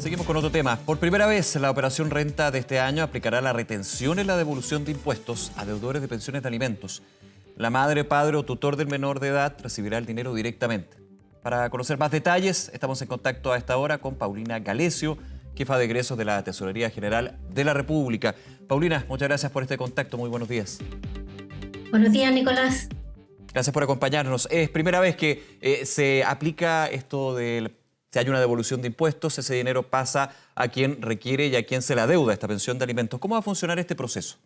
Seguimos con otro tema. Por primera vez, la operación Renta de este año aplicará la retención en la devolución de impuestos a deudores de pensiones de alimentos. La madre, padre o tutor del menor de edad recibirá el dinero directamente. Para conocer más detalles, estamos en contacto a esta hora con Paulina Galecio, jefa de egresos de la Tesorería General de la República. Paulina, muchas gracias por este contacto. Muy buenos días. Buenos días, Nicolás. Gracias por acompañarnos. Es primera vez que se aplica esto de si hay una devolución de impuestos, ese dinero pasa a quien requiere y a quien se la deuda esta pensión de alimentos. ¿Cómo va a funcionar este proceso?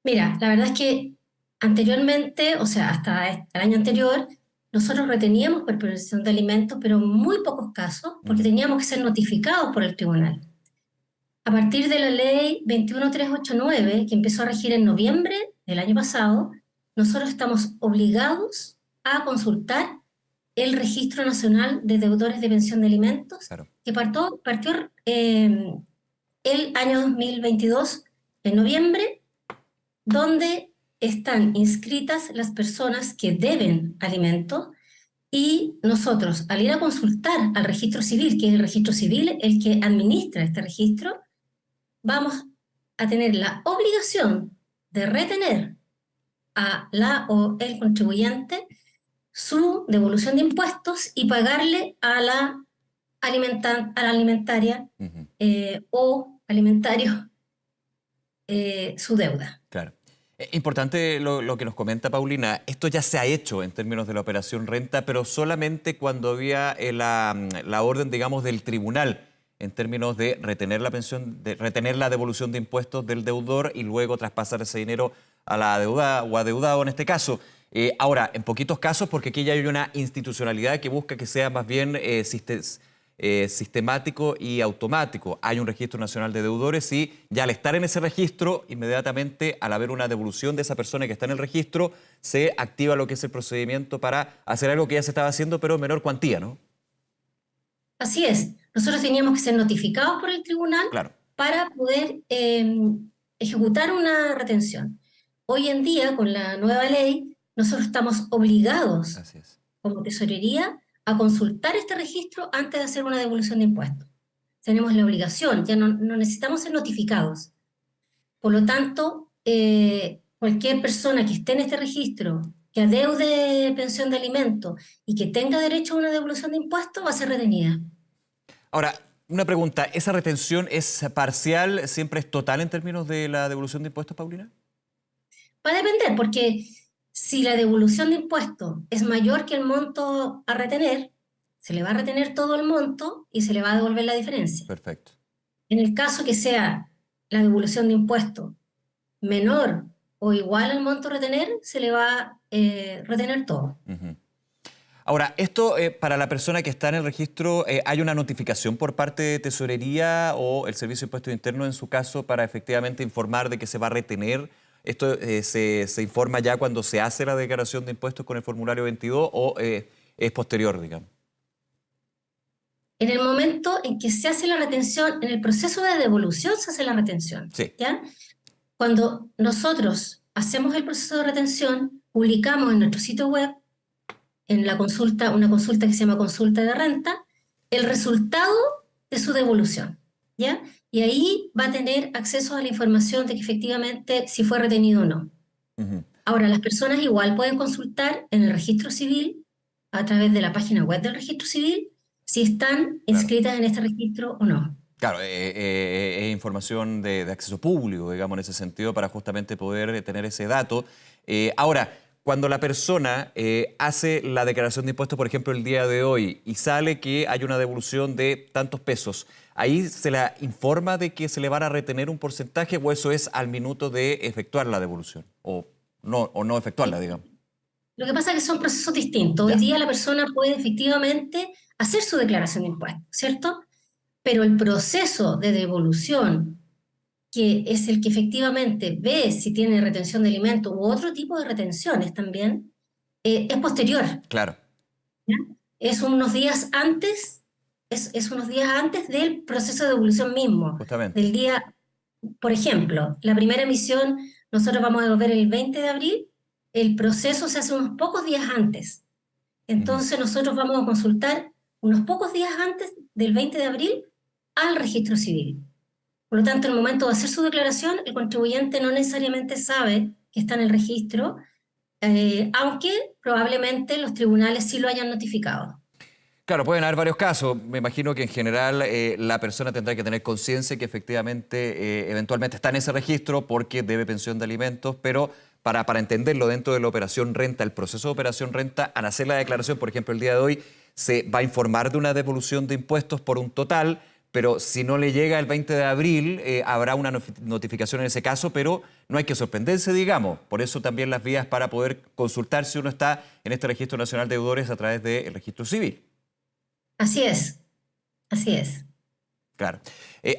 Mira, la verdad es que anteriormente, o sea, hasta el año anterior, nosotros reteníamos por pensión de alimentos, pero en muy pocos casos, porque teníamos que ser notificados por el tribunal. A partir de la ley 21389, que empezó a regir en noviembre del año pasado, nosotros estamos obligados a consultar el Registro Nacional de Deudores de Pensión de Alimentos, Claro. que partió el año 2022, en noviembre, donde están inscritas las personas que deben alimentos, y nosotros, al ir a consultar al registro civil, que es el registro civil el que administra este registro, vamos a tener la obligación de retener a la o el contribuyente su devolución de impuestos y pagarle a la alimentaria o alimentario su deuda. Claro. Importante lo que nos comenta Paulina. Esto ya se ha hecho en términos de la operación Renta, pero solamente cuando había la orden, digamos, del tribunal en términos de retener la pensión, de retener la devolución de impuestos del deudor y luego traspasar ese dinero a la deuda o adeudado en este caso. Ahora, en poquitos casos, porque aquí ya hay una institucionalidad que busca que sea más bien sistemático y automático. Hay un registro nacional de deudores y ya al estar en ese registro, inmediatamente al haber una devolución de esa persona que está en el registro, se activa lo que es el procedimiento para hacer algo que ya se estaba haciendo, pero en menor cuantía, ¿no? Así es. Nosotros teníamos que ser notificados por el tribunal, Claro, para poder ejecutar una retención. Hoy en día, con la nueva ley, nosotros estamos obligados, así es. como tesorería, a consultar este registro antes de hacer una devolución de impuestos. Tenemos la obligación, ya no necesitamos ser notificados. Por lo tanto, cualquier persona que esté en este registro, que adeude pensión de alimentos y que tenga derecho a una devolución de impuestos, va a ser retenida. Ahora, una pregunta, ¿esa retención es parcial, siempre es total en términos de la devolución de impuestos, Paulina? Va a depender, porque si la devolución de impuestos es mayor que el monto a retener, se le va a retener todo el monto y se le va a devolver la diferencia. Perfecto. En el caso que sea la devolución de impuestos menor o igual al monto a retener, se le va a retener todo. Ahora, esto para la persona que está en el registro, ¿hay una notificación por parte de Tesorería o el Servicio de Impuestos Internos en su caso para efectivamente informar de que se va a retener? ¿Esto se informa ya cuando se hace la declaración de impuestos con el formulario 22 o es posterior, digamos? En el momento en que se hace la retención, en el proceso de devolución se hace la retención. Sí. ¿Ya? Cuando nosotros hacemos el proceso de retención, publicamos en nuestro sitio web, en la consulta, una consulta que se llama consulta de renta, el resultado de su devolución, ¿ya? Y ahí va a tener acceso a la información de que efectivamente si fue retenido o no. Ahora, las personas igual pueden consultar en el registro civil, a través de la página web del registro civil, si están inscritas en este registro o no. Claro, es información de acceso público, digamos, en ese sentido, para justamente poder tener ese dato. Ahora, cuando la persona hace la declaración de impuestos, por ejemplo, el día de hoy, y sale que hay una devolución de tantos pesos, ¿ahí se la informa de que se le van a retener un porcentaje o eso es al minuto de efectuar la devolución? O no efectuarla, digamos. Lo que pasa es que son procesos distintos. Ya. Hoy día la persona puede efectivamente hacer su declaración de impuestos, ¿cierto? Pero el proceso de devolución, que es el que efectivamente ve si tiene retención de alimentos u otro tipo de retenciones también, es posterior. Claro. ¿Ya? Es unos días antes, es unos días antes del proceso de devolución mismo. Justamente. Del día, por ejemplo, la primera emisión nosotros vamos a devolver el 20 de abril, el proceso se hace unos pocos días antes. Entonces nosotros vamos a consultar unos pocos días antes del 20 de abril al registro civil. Por lo tanto, en el momento de hacer su declaración, el contribuyente no necesariamente sabe que está en el registro, aunque probablemente los tribunales sí lo hayan notificado. Claro, pueden haber varios casos. Me imagino que en general la persona tendrá que tener conciencia que efectivamente eventualmente está en ese registro porque debe pensión de alimentos, pero para entenderlo dentro de la operación renta, el proceso de operación renta, al hacer la declaración, por ejemplo, el día de hoy, se va a informar de una devolución de impuestos por un total, pero si no le llega el 20 de abril, habrá una notificación en ese caso, pero no hay que sorprenderse, digamos. Por eso también las vías para poder consultar si uno está en este Registro Nacional de Deudores a través del Registro Civil. Así es, así es. Claro.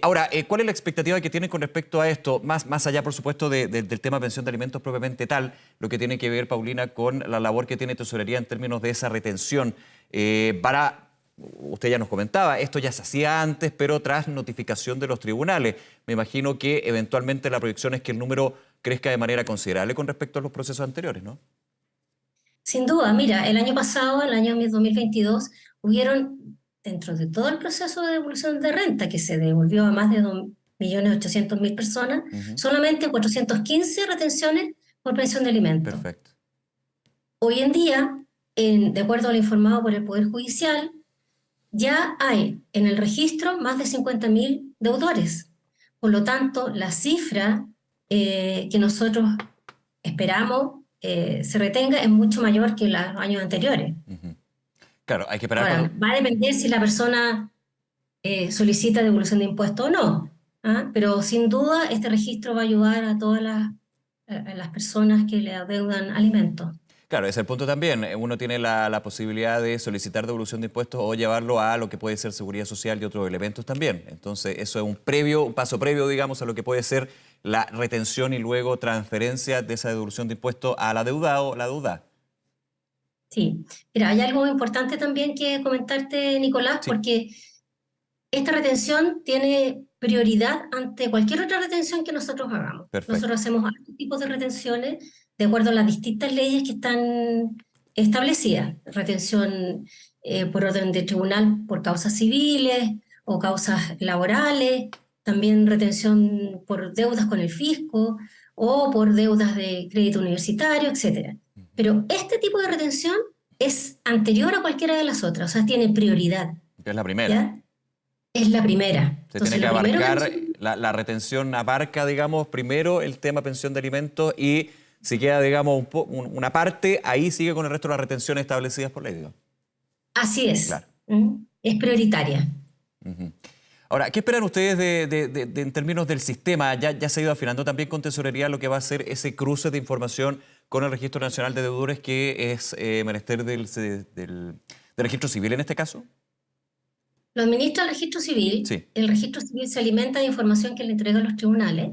Ahora, ¿cuál es la expectativa que tienen con respecto a esto? Más allá, por supuesto, del tema pensión de alimentos propiamente tal, lo que tiene que ver, Paulina, con la labor que tiene Tesorería en términos de esa retención. Usted ya nos comentaba, esto ya se hacía antes, pero tras notificación de los tribunales. Me imagino que eventualmente la proyección es que el número crezca de manera considerable con respecto a los procesos anteriores, ¿no? Sin duda, mira, el año pasado, el año 2022, hubieron, dentro de todo el proceso de devolución de renta, que se devolvió a más de 2.800.000 personas, solamente 415 retenciones por pensión de alimentos. Perfecto. Hoy en día, de acuerdo a lo informado por el Poder Judicial, ya hay en el registro más de 50.000 deudores. Por lo tanto, la cifra que nosotros esperamos se retenga es mucho mayor que los años anteriores. Claro, hay que esperar. Ahora, va a depender si la persona solicita devolución de impuestos o no, ¿ah? Pero sin duda este registro va a ayudar a todas las personas que le adeudan alimentos. Claro, ese es el punto también. Uno tiene la posibilidad de solicitar devolución de impuestos o llevarlo a lo que puede ser seguridad social y otros elementos también. Entonces, eso es un paso previo, digamos, a lo que puede ser la retención y luego transferencia de esa devolución de impuestos a la deuda o la deuda. Sí. Mira, hay algo importante también que comentarte, Nicolás, Sí. porque esta retención tiene prioridad ante cualquier otra retención que nosotros hagamos. Perfecto. Nosotros hacemos varios tipos de retenciones de acuerdo a las distintas leyes que están establecidas. Retención por orden de tribunal por causas civiles o causas laborales, también retención por deudas con el fisco o por deudas de crédito universitario, etc. Pero este tipo de retención es anterior a cualquiera de las otras, o sea, tiene prioridad. Es la primera. ¿Ya? Es la primera. Se Entonces, tiene que lo primero abarcar, la retención abarca, digamos, primero el tema pensión de alimentos y si queda, digamos, una parte, ahí sigue con el resto de las retenciones establecidas por ley, digamos. Así es. Claro. Es prioritaria. Ahora, ¿qué esperan ustedes en términos del sistema? Ya se ha ido afinando también con Tesorería lo que va a ser ese cruce de información con el Registro Nacional de Deudores, que es menester del Registro Civil en este caso. Lo administra el registro civil. Sí. El registro civil se alimenta de información que le entregan los tribunales.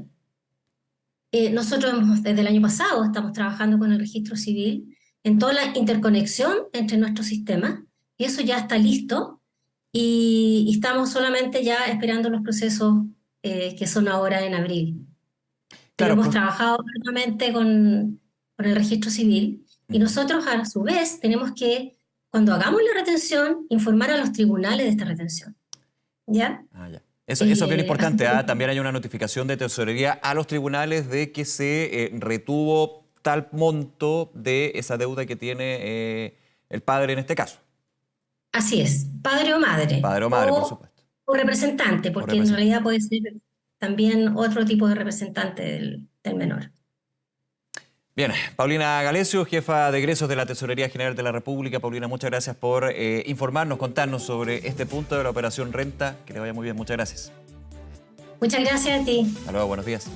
Nosotros desde el año pasado estamos trabajando con el registro civil en toda la interconexión entre nuestros sistemas y eso ya está listo y estamos solamente ya esperando los procesos que son ahora en abril. Pero hemos trabajado nuevamente con el registro civil y nosotros a su vez tenemos que, cuando hagamos la retención, informar a los tribunales de esta retención. ¿Ya? Ya. Eso es bien importante. También hay una notificación de Tesorería a los tribunales de que se retuvo tal monto de esa deuda que tiene el padre en este caso. Así es, padre o madre. Padre o madre, por supuesto. O representante, porque en realidad puede ser también otro tipo de representante del menor. Bien, Paulina Galecio, jefa de egresos de la Tesorería General de la República. Paulina, muchas gracias por informarnos, contarnos sobre este punto de la operación renta. Que le vaya muy bien, muchas gracias. Muchas gracias a ti. Hasta luego, buenos días.